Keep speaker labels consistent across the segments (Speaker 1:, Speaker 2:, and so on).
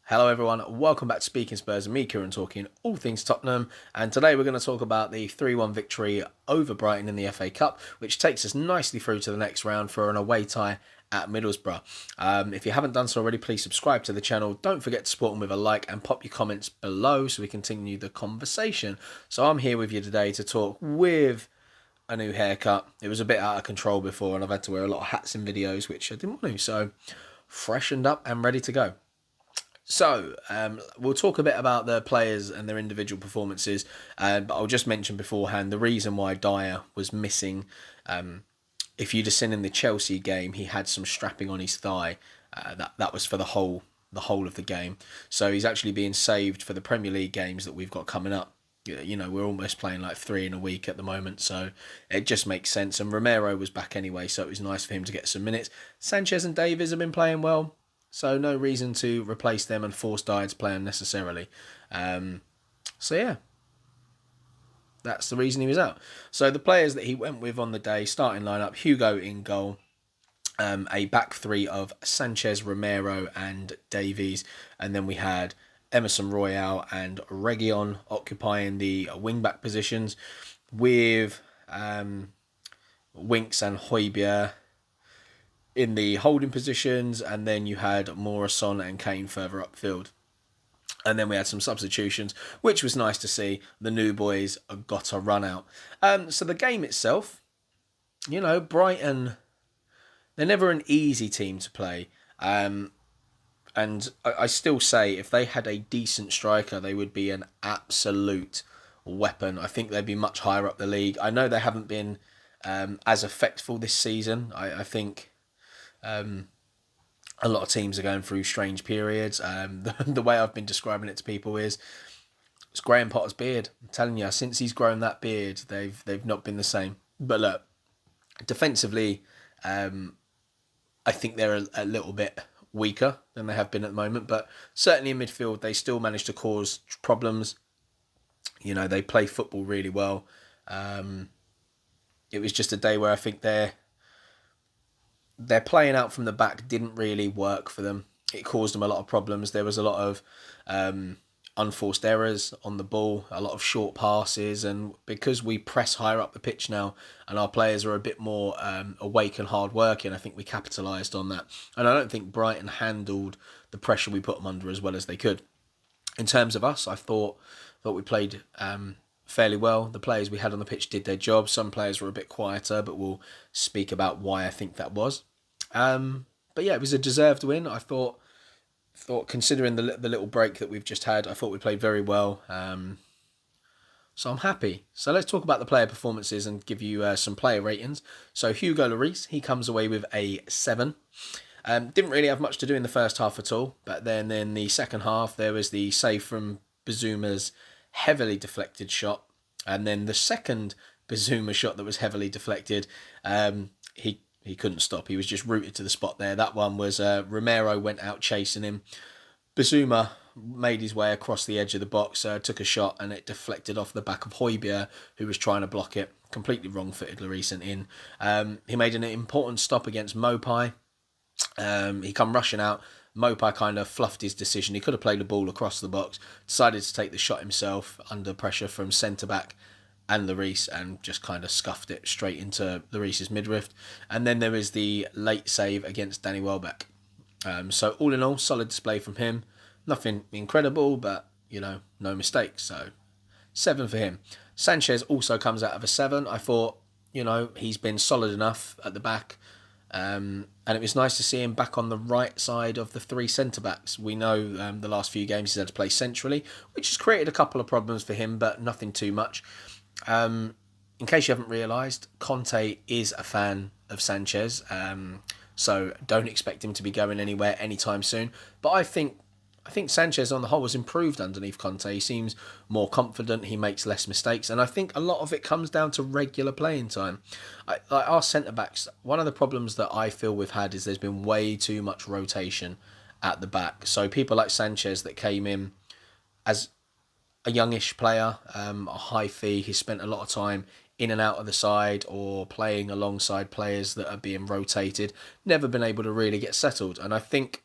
Speaker 1: Hello everyone, welcome back to Speaking Spurs and me, Kieran, talking all things Tottenham. And today we're going to talk about the 3-1 victory over Brighton in the FA Cup, which takes us nicely through to the next round for an away tie at Middlesbrough. If you haven't done so already, please subscribe to the channel. Don't forget to support them with a like and pop your comments below so we continue the conversation. So I'm here with you today to talk with a new haircut. It was a bit out of control before and I've had to wear a lot of hats in videos, which I didn't want to. So freshened up and ready to go. So, we'll talk a bit about the players and their individual performances, but I'll just mention beforehand the reason why Dyer was missing. If you'd have seen in the Chelsea game, he had some strapping on his thigh. That was for the whole of the game. So he's actually being saved for the Premier League games that we've got coming up. You know, we're almost playing like 3 in a week at the moment, so it just makes sense. And Romero was back anyway, so it was nice for him to get some minutes. Sanchez and Davies have been playing well. So no reason to replace them and force Dyer to play unnecessarily. So yeah, that's the reason he was out. So the players that he went with on the day, starting lineup, Hugo in goal, a back three of Sanchez, Romero and Davies. And then we had Emerson Royale and Region occupying the wing-back positions with Winks and Højbjerg in the holding positions, and then you had Morrison and Kane further upfield. And then we had some substitutions, which was nice to see. The new boys got a run out. So the game itself, you know, Brighton, they're never an easy team to play. And I still say if they had a decent striker, they would be an absolute weapon. I think they'd be much higher up the league. I know they haven't been as effective this season. I think a lot of teams are going through strange periods. The way I've been describing it to people is it's Graham Potter's beard. I'm telling you, since he's grown that beard, they've not been the same. But look, defensively, I think they're a little bit weaker than they have been at the moment. But certainly in midfield, they still manage to cause problems. You know, they play football really well. It was just a day where I think their playing out from the back didn't really work for them. It caused them a lot of problems. There was a lot of unforced errors on the ball, a lot of short passes, and because we press higher up the pitch now and our players are a bit more awake and hard working, I think we capitalised on that. And I don't think Brighton handled the pressure we put them under as well as they could. In terms of us, I thought we played fairly well. The players we had on the pitch did their job. Some players were a bit quieter, but we'll speak about why I think that was. But yeah, it was a deserved win. I thought considering the little break that we've just had, I thought we played very well. So I'm happy. So let's talk about the player performances and give you some player ratings. So Hugo Laurice, he comes away with a 7. Didn't really have much to do in the first half at all, but then in the second half there was the save from Bizuma's heavily deflected shot, and then the second Bizuma shot that was heavily deflected, he couldn't stop. He was just rooted to the spot there. That one was Romero went out chasing him. Bizuma made his way across the edge of the box, took a shot, and it deflected off the back of Højbjerg, who was trying to block it. Completely wrong-footed Laurice in. He made an important stop against Mopai. He come rushing out. Mopai kind of fluffed his decision. He could have played the ball across the box, decided to take the shot himself under pressure from centre-back and Laurice, and just kind of scuffed it straight into Laurice's midriff. And then there is the late save against Danny Welbeck. So all in all, solid display from him. Nothing incredible, but, you know, no mistakes. So 7 for him. Sanchez also comes out of a 7. I thought, you know, he's been solid enough at the back. And it was nice to see him back on the right side of the 3 centre-backs. We know the last few games he's had to play centrally, which has created a couple of problems for him, but nothing too much. In case you haven't realised, Conte is a fan of Sanchez, so don't expect him to be going anywhere anytime soon. But I think Sanchez on the whole has improved underneath Conte. He seems more confident, he makes less mistakes, and I think a lot of it comes down to regular playing time. Like our centre-backs, one of the problems that I feel we've had is there's been way too much rotation at the back. So people like Sanchez that came in as a youngish player, a high fee, he spent a lot of time in and out of the side or playing alongside players that are being rotated, never been able to really get settled. And I think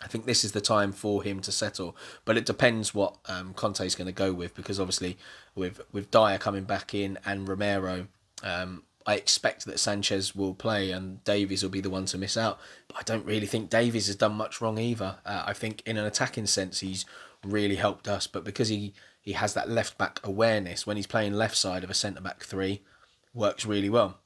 Speaker 1: I think this is the time for him to settle, but it depends what Conte's going to go with, because obviously with Dyer coming back in and Romero, I expect that Sanchez will play and Davies will be the one to miss out. But I don't really think Davies has done much wrong either. I think in an attacking sense he's really helped us, but because he has that left back awareness when he's playing left side of a centre back three, works really well.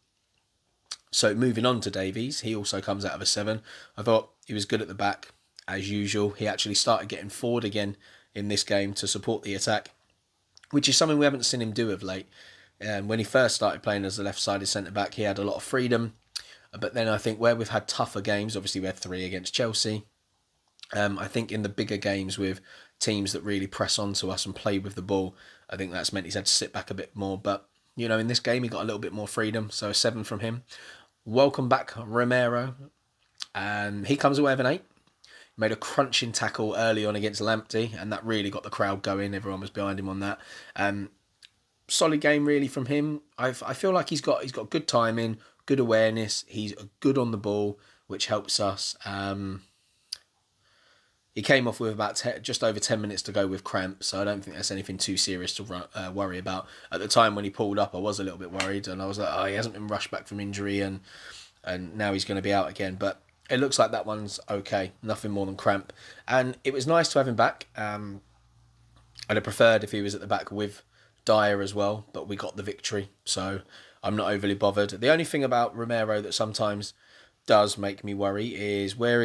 Speaker 1: So moving on to Davies, he also comes out of a 7. I thought he was good at the back as usual. He actually started getting forward again in this game to support the attack, which is something we haven't seen him do of late. When he first started playing as a left-sided centre-back, he had a lot of freedom. But then I think where we've had tougher games, obviously we had 3 against Chelsea. I think in the bigger games with teams that really press onto us and play with the ball, I think that's meant he's had to sit back a bit more. But, in this game he got a little bit more freedom, so a 7 from him. Welcome back, Romero. He comes away with an 8. Made a crunching tackle early on against Lamptey, and that really got the crowd going. Everyone was behind him on that. Solid game really from him. I feel like he's got good timing, good awareness. He's good on the ball, which helps us. He came off with about just over 10 minutes to go with cramp, so I don't think that's anything too serious to worry about. At the time when he pulled up, I was a little bit worried, and I was like, oh, he hasn't been rushed back from injury, and now he's going to be out again. But it looks like that one's okay, nothing more than cramp. And it was nice to have him back. I'd have preferred if he was at the back with Dyer as well, but we got the victory, so I'm not overly bothered. The only thing about Romero that sometimes does make me worry is where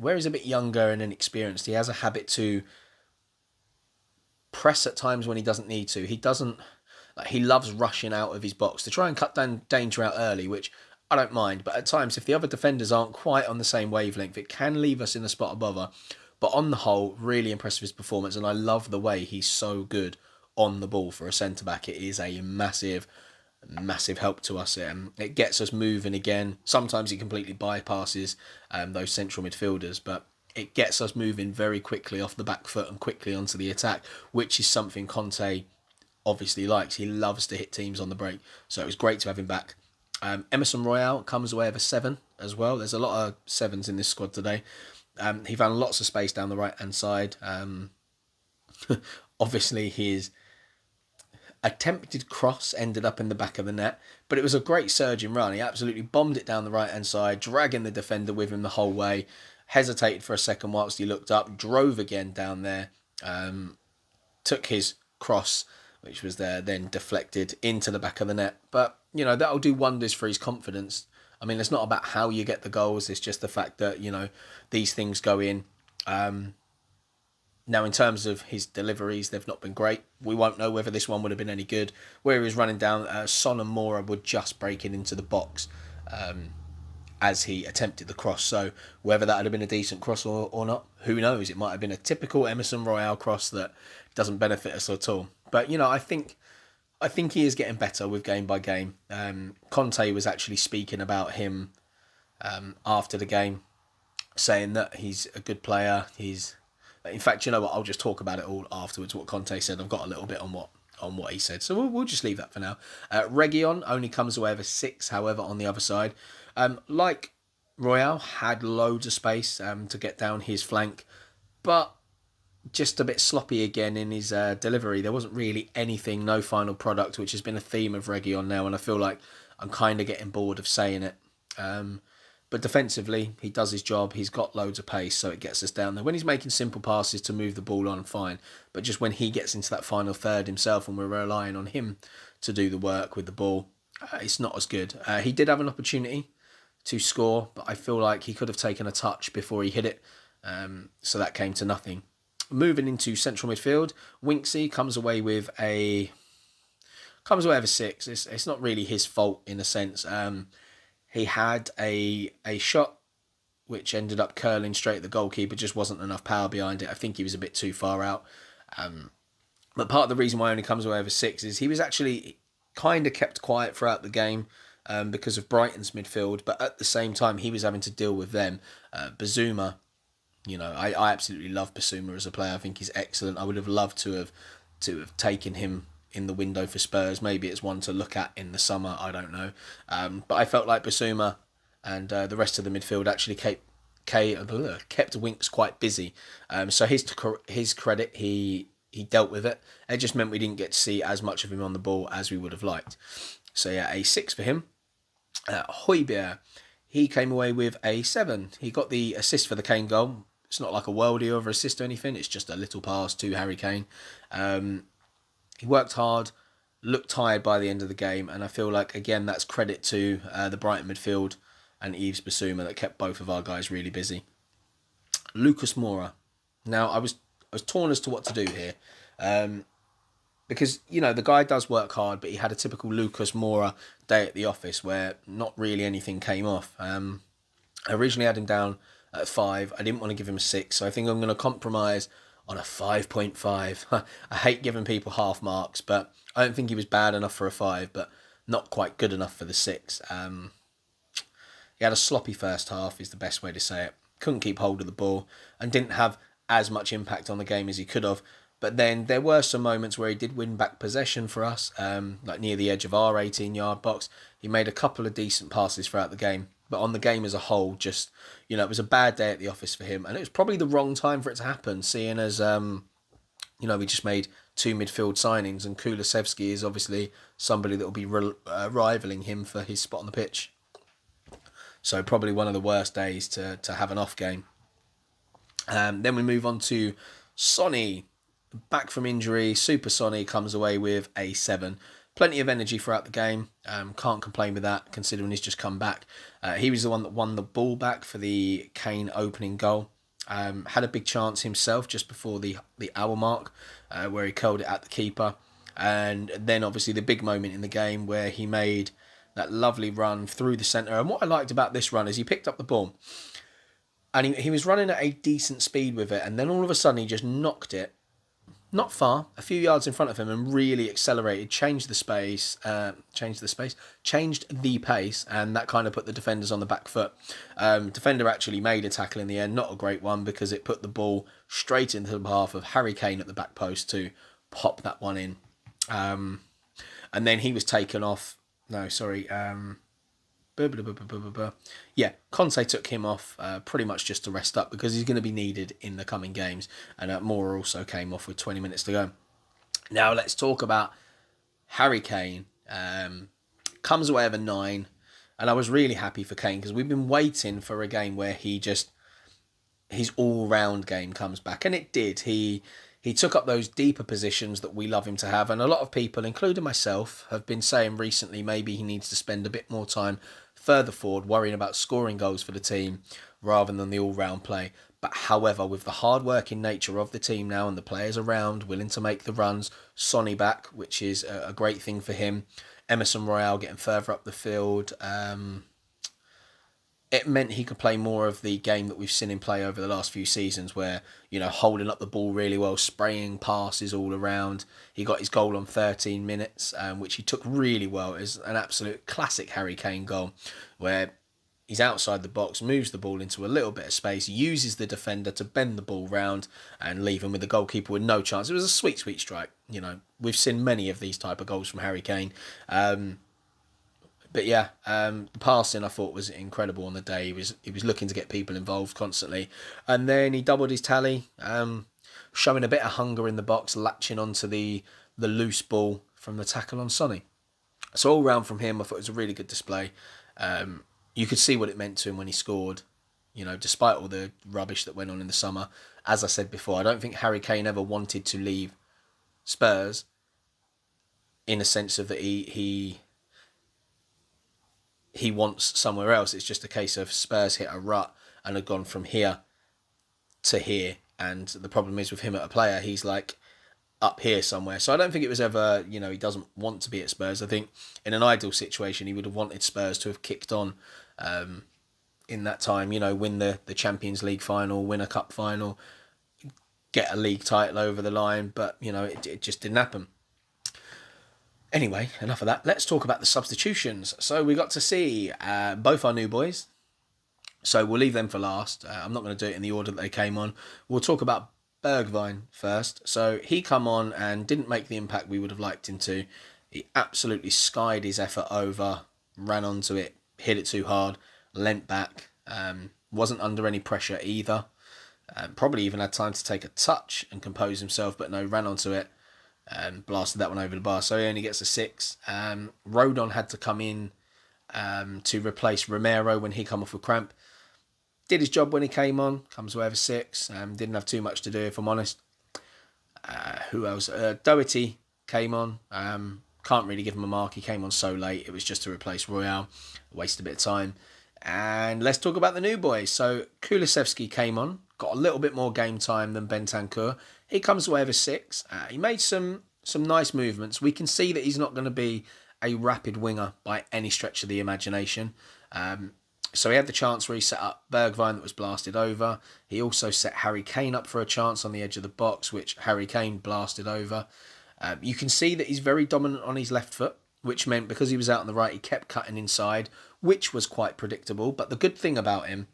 Speaker 1: he's a bit younger and inexperienced, he has a habit to press at times when he doesn't need to. He loves rushing out of his box to try and cut down danger out early, which I don't mind, but at times if the other defenders aren't quite on the same wavelength, it can leave us in a spot of bother. But on the whole, really impressed with his performance, and I love the way he's so good on the ball for a centre-back. It is a massive help to us. It gets us moving again. Sometimes he completely bypasses those central midfielders, but it gets us moving very quickly off the back foot and quickly onto the attack, which is something Conte obviously likes. He loves to hit teams on the break, so it was great to have him back. Emerson Royale comes away with a 7 as well. There's a lot of 7s in this squad today. He found lots of space down the right-hand side. Obviously, his attempted cross ended up in the back of the net, but it was a great surging run. He absolutely bombed it down the right-hand side, dragging the defender with him the whole way, hesitated for a second whilst he looked up, drove again down there, took his cross, which was there, then deflected into the back of the net. But, that'll do wonders for his confidence. I mean, it's not about how you get the goals, it's just the fact that, these things go in. Now, in terms of his deliveries, they've not been great. We won't know whether this one would have been any good. Where he was running down, Son and Mora were just breaking into the box as he attempted the cross. So whether that would have been a decent cross or not, who knows? It might have been a typical Emerson Royale cross that doesn't benefit us at all. But, I think he is getting better with game by game. Conte was actually speaking about him after the game, saying that he's a good player. In fact, you know what? I'll just talk about it all afterwards. What Conte said, I've got a little bit on what he said, so we'll just leave that for now. Region only comes away with a 6, however, on the other side. Like Royale, had loads of space to get down his flank, but just a bit sloppy again in his delivery. There wasn't really anything, no final product, which has been a theme of Region now, and I feel like I'm kind of getting bored of saying it. But defensively, he does his job. He's got loads of pace, so it gets us down there. When he's making simple passes to move the ball on, fine. But just when he gets into that final third himself and we're relying on him to do the work with the ball, it's not as good. He did have an opportunity to score, but I feel like he could have taken a touch before he hit it. So that came to nothing. Moving into central midfield, Winksy comes away with a 6. It's not really his fault in a sense. He had a shot which ended up curling straight at the goalkeeper, just wasn't enough power behind it. I think he was a bit too far out. But part of the reason why he only comes away with a 6 is he was actually kind of kept quiet throughout the game because of Brighton's midfield, but at the same time he was having to deal with them. Bazuma, I absolutely love Bazuma as a player. I think he's excellent. I would have loved to have taken him in the window for Spurs. Maybe it's one to look at in the summer, I don't know. But I felt like Basuma and the rest of the midfield actually kept Winks quite busy. So his credit, he dealt with it. It just meant we didn't get to see as much of him on the ball as we would have liked. So yeah, a 6 for him. Højbjerg, he came away with a 7. He got the assist for the Kane goal. It's not like a worldie of assist or anything. It's just a little pass to Harry Kane. He worked hard, looked tired by the end of the game, and I feel like, again, that's credit to the Brighton midfield and Yves Bissouma that kept both of our guys really busy. Lucas Moura. Now, I was torn as to what to do here. Because, the guy does work hard, but he had a typical Lucas Moura day at the office where not really anything came off. I originally had him down at 5. I didn't want to give him a 6, so I think I'm going to compromise on a 5.5. I hate giving people half marks, but I don't think he was bad enough for a 5, but not quite good enough for the 6. He had a sloppy first half, is the best way to say it. Couldn't keep hold of the ball and didn't have as much impact on the game as he could have. But then there were some moments where he did win back possession for us, like near the edge of our 18-yard box. He made a couple of decent passes throughout the game. But on the game as a whole, just, it was a bad day at the office for him. And it was probably the wrong time for it to happen, seeing as, we just made 2 midfield signings. And Kulasevsky is obviously somebody that will be rivaling him for his spot on the pitch. So probably one of the worst days to have an off game. Then we move on to Sonny. Back from injury, Super Sonny comes away with a 7. Plenty of energy throughout the game. Can't complain with that, considering he's just come back. He was the one that won the ball back for the Kane opening goal. Had a big chance himself just before the hour mark, where he curled it at the keeper. And then obviously the big moment in the game where he made that lovely run through the centre. And what I liked about this run is he picked up the ball. And he was running at a decent speed with it. And then all of a sudden he just knocked it. Not far, a few yards in front of him, and really accelerated, changed the pace, and that kind of put the defenders on the back foot. Defender actually made a tackle in the end, not a great one, because it put the ball straight into the path of Harry Kane at the back post to pop that one in. And then he was taken off. Yeah, Conte took him off pretty much just to rest up because he's going to be needed in the coming games. And Moura also came off with 20 minutes to go. Now let's talk about Harry Kane. Comes away with a 9. And I was really happy for Kane because we've been waiting for a game where his all-round game comes back. And it did. He took up those deeper positions that we love him to have. And a lot of people, including myself, have been saying recently maybe he needs to spend a bit more time further forward, worrying about scoring goals for the team rather than the all-round play. But however, with the hard-working nature of the team now and the players around willing to make the runs, Sonny back, which is a great thing for him, Emerson Royale getting further up the field, it meant he could play more of the game that we've seen him play over the last few seasons where, holding up the ball really well, spraying passes all around. He got his goal on 13 minutes, which he took really well. It was an absolute classic Harry Kane goal where he's outside the box, moves the ball into a little bit of space, uses the defender to bend the ball round and leave him with the goalkeeper with no chance. It was a sweet, sweet strike. We've seen many of these type of goals from Harry Kane. But yeah, the passing I thought was incredible on the day. He was looking to get people involved constantly. And then he doubled his tally, showing a bit of hunger in the box, latching onto the loose ball from the tackle on Sonny. So all round from him, I thought it was a really good display. You could see what it meant to him when he scored, despite all the rubbish that went on in the summer. As I said before, I don't think Harry Kane ever wanted to leave Spurs in a sense of that he wants somewhere else. It's just a case of Spurs hit a rut and had gone from here to here. And the problem is with him at a player, he's like up here somewhere. So I don't think it was ever, he doesn't want to be at Spurs. I think in an ideal situation, he would have wanted Spurs to have kicked on in that time, win the Champions League final, win a cup final, get a league title over the line. But, it just didn't happen. Anyway, enough of that. Let's talk about the substitutions. So we got to see both our new boys. So we'll leave them for last. I'm not going to do it in the order that they came on. We'll talk about Bergwijn first. So he come on and didn't make the impact we would have liked him to. He absolutely skied his effort over, ran onto it, hit it too hard, leant back. wasn't under any pressure either. Probably even had time to take a touch and compose himself, but no, ran onto it and blasted that one over the bar. So he only gets a 6. Rodon had to come in to replace Romero when he come off with cramp. Did his job when he came on. Comes away with a 6. Didn't have too much to do, if I'm honest. Who else? Doherty came on. Can't really give him a mark. He came on so late. It was just to replace Royale. Wasted a bit of time. And let's talk about the new boys. So Kulasevsky came on. Got a little bit more game time than Bentancur. He comes away with a 6. He made some nice movements. We can see that he's not going to be a rapid winger by any stretch of the imagination. So he had the chance where he set up Bergwijn that was blasted over. He also set Harry Kane up for a chance on the edge of the box, which Harry Kane blasted over. You can see that he's very dominant on his left foot, which meant because he was out on the right, he kept cutting inside, which was quite predictable. But the good thing about him,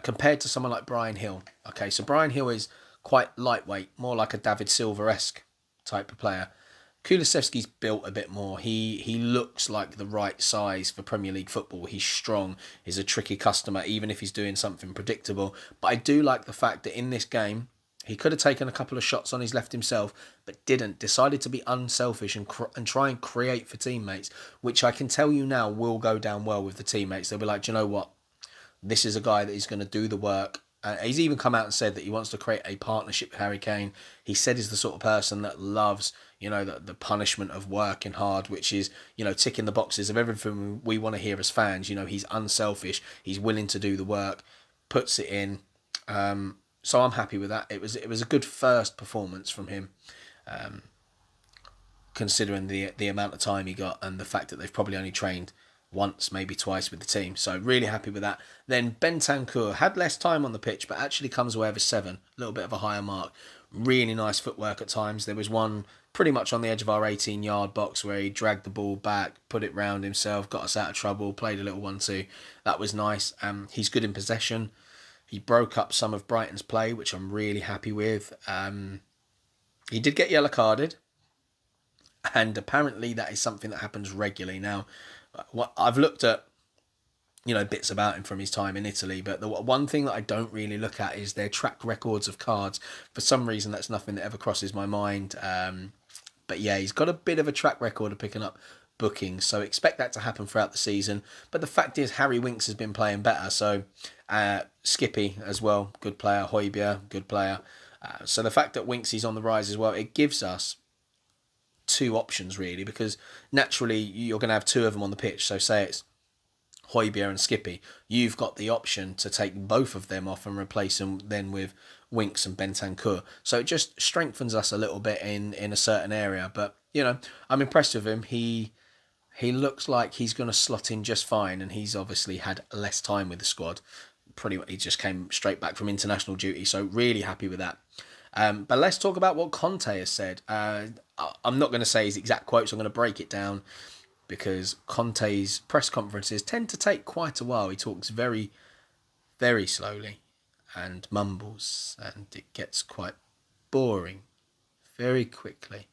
Speaker 1: compared to someone like Bryan Hill, okay, so Bryan Hill is quite lightweight, more like a David Silva-esque type of player. Kulusevski's built a bit more. He looks like the right size for Premier League football. He's strong. He's a tricky customer, even if he's doing something predictable. But I do like the fact that in this game, he could have taken a couple of shots on his left himself, but didn't. Decided to be unselfish and try and create for teammates, which I can tell you now will go down well with the teammates. They'll be like, do you know what? This is a guy that is going to do the work. He's even come out and said that he wants to create a partnership with Harry Kane. He said he's the sort of person that loves, the punishment of working hard, which is, ticking the boxes of everything we want to hear as fans. He's unselfish. He's willing to do the work, puts it in. So I'm happy with that. It was a good first performance from him, considering the amount of time he got and the fact that they've probably only trained once, maybe twice with the team. So really happy with that. Then Bentancur had less time on the pitch, but actually comes away with a 7. A little bit of a higher mark. Really nice footwork at times. There was one pretty much on the edge of our 18-yard box where he dragged the ball back, put it round himself, got us out of trouble, played a little 1-2. That was nice. He's good in possession. He broke up some of Brighton's play, which I'm really happy with. He did get yellow carded, and apparently that is something that happens regularly. Now, what I've looked at, bits about him from his time in Italy, but the one thing that I don't really look at is their track records of cards. For some reason, that's nothing that ever crosses my mind. But yeah, he's got a bit of a track record of picking up bookings, so expect that to happen throughout the season. But the fact is, Harry Winks has been playing better, so Skippy as well, good player. Højbjerg, good player. So the fact that Winks is on the rise as well, it gives us 2 options really, because naturally you're going to have 2 of them on the pitch. So say it's Højbjerg and Skippy, you've got the option to take both of them off and replace them then with Winks and Bentancur. So it just strengthens us a little bit in a certain area. But I'm impressed with him. He looks like he's going to slot in just fine, and he's obviously had less time with the squad. Pretty much, he just came straight back from international duty, so really happy with that. But let's talk about what Conte has said. I'm not going to say his exact quotes. I'm going to break it down because Conte's press conferences tend to take quite a while. He talks very, very slowly and mumbles, and it gets quite boring very quickly.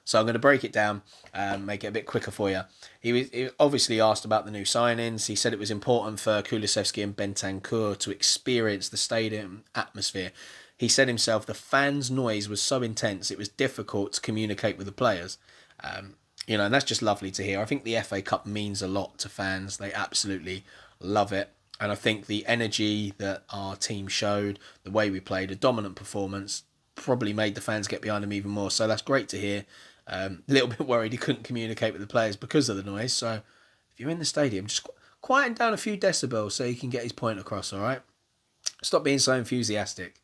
Speaker 1: So I'm going to break it down and make it a bit quicker for you. He obviously asked about the new signings. He said it was important for Kulusevski and Bentancur to experience the stadium atmosphere. He said himself the fans' noise was so intense it was difficult to communicate with the players. And that's just lovely to hear. I think the FA Cup means a lot to fans. They absolutely love it. And I think the energy that our team showed, the way we played, a dominant performance, probably made the fans get behind him even more. So that's great to hear. A little bit worried he couldn't communicate with the players because of the noise. So if you're in the stadium, just quieten down a few decibels so he can get his point across, all right? Stop being so enthusiastic.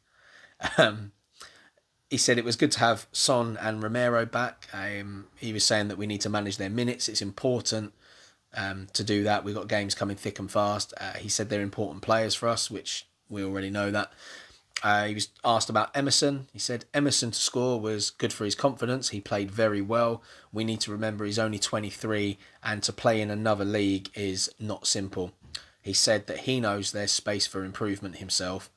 Speaker 1: He said it was good to have Son and Romero back. He was saying that we need to manage their minutes. It's important to do that. We've got games coming thick and fast. He said they're important players for us, which we already know that. He was asked about Emerson. He said Emerson to score was good for his confidence. He played very well. We need to remember he's only 23 and to play in another league is not simple. He said that he knows there's space for improvement himself.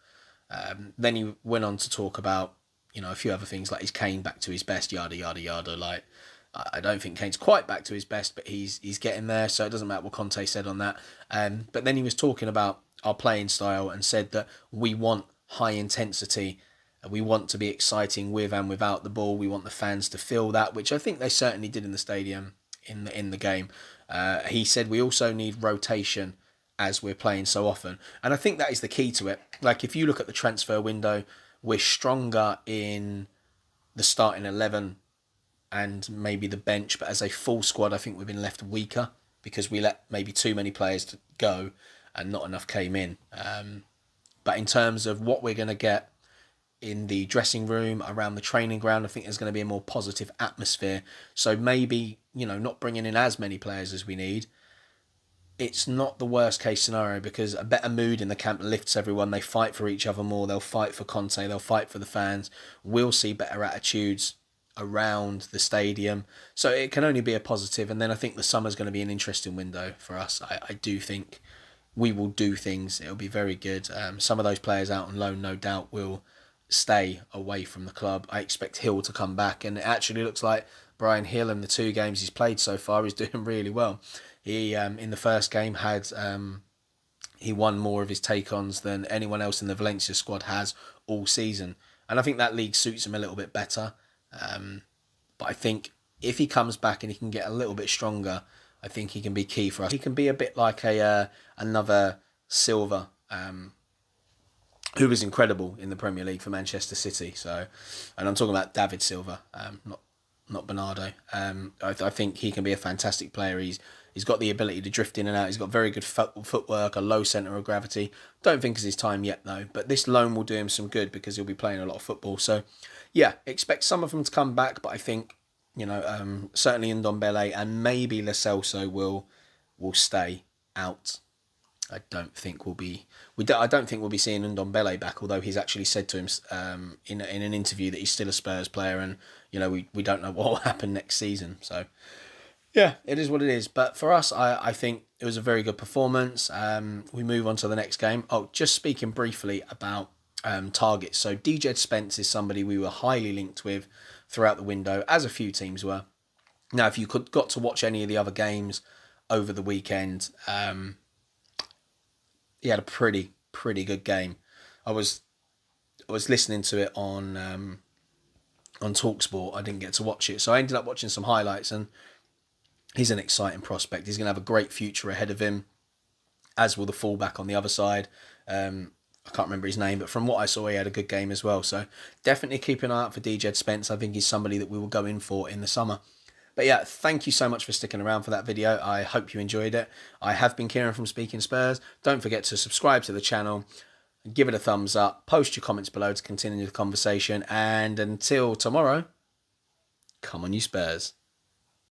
Speaker 1: Then he went on to talk about, a few other things like is Kane back to his best, yada, yada, yada. Like, I don't think Kane's quite back to his best, but he's getting there, so it doesn't matter what Conte said on that. But then he was talking about our playing style and said that we want high intensity. We want to be exciting with and without the ball. We want the fans to feel that, which I think they certainly did in the stadium in the game. He said we also need rotation as we're playing so often, and I think that is the key to it. Like if you look at the transfer window, we're stronger in the starting 11 and maybe the bench, but as a full squad, I think we've been left weaker because we let maybe too many players to go and not enough came in. But in terms of what we're going to get in the dressing room, around the training ground, I think there's going to be a more positive atmosphere. So maybe, not bringing in as many players as we need. It's not the worst case scenario because a better mood in the camp lifts everyone. They fight for each other more. They'll fight for Conte. They'll fight for the fans. We'll see better attitudes around the stadium. So it can only be a positive. And then I think the summer's going to be an interesting window for us. I do think we will do things. It'll be very good. Some of those players out on loan, no doubt, will stay away from the club. I expect Hill to come back. And it actually looks like Brian Hill in the 2 games he's played so far is doing really well. He in the first game had he won more of his take-ons than anyone else in the Valencia squad has all season, and I think that league suits him a little bit better. But I think if he comes back and he can get a little bit stronger, I think he can be key for us. He can be a bit like another Silva, who was incredible in the Premier League for Manchester City. So, and I'm talking about David Silva, not Bernardo. I think he can be a fantastic player. He's got the ability to drift in and out. He's got very good footwork, a low centre of gravity. Don't think it's his time yet, though. But this loan will do him some good because he'll be playing a lot of football. So, yeah, expect some of them to come back. But I think, certainly Ndombele and maybe Lo Celso will stay out. I don't think we'll be seeing Ndombele back. Although he's actually said to him in an interview that he's still a Spurs player, and we don't know what will happen next season. So. Yeah, it is what it is. But for us, I think it was a very good performance. We move on to the next game. Oh, just speaking briefly about targets. So Dejan Spence is somebody we were highly linked with throughout the window, as a few teams were. Now, if you got to watch any of the other games over the weekend, he had a pretty good game. I was listening to it on TalkSport. I didn't get to watch it, so I ended up watching some highlights, and he's an exciting prospect. He's going to have a great future ahead of him, as will the fullback on the other side. I can't remember his name, but from what I saw, he had a good game as well. So definitely keep an eye out for Dejan Spence. I think he's somebody that we will go in for in the summer. But yeah, thank you so much for sticking around for that video. I hope you enjoyed it. I have been Kieran from Speaking Spurs. Don't forget to subscribe to the channel, give it a thumbs up, post your comments below to continue the conversation. And until tomorrow, come on you Spurs.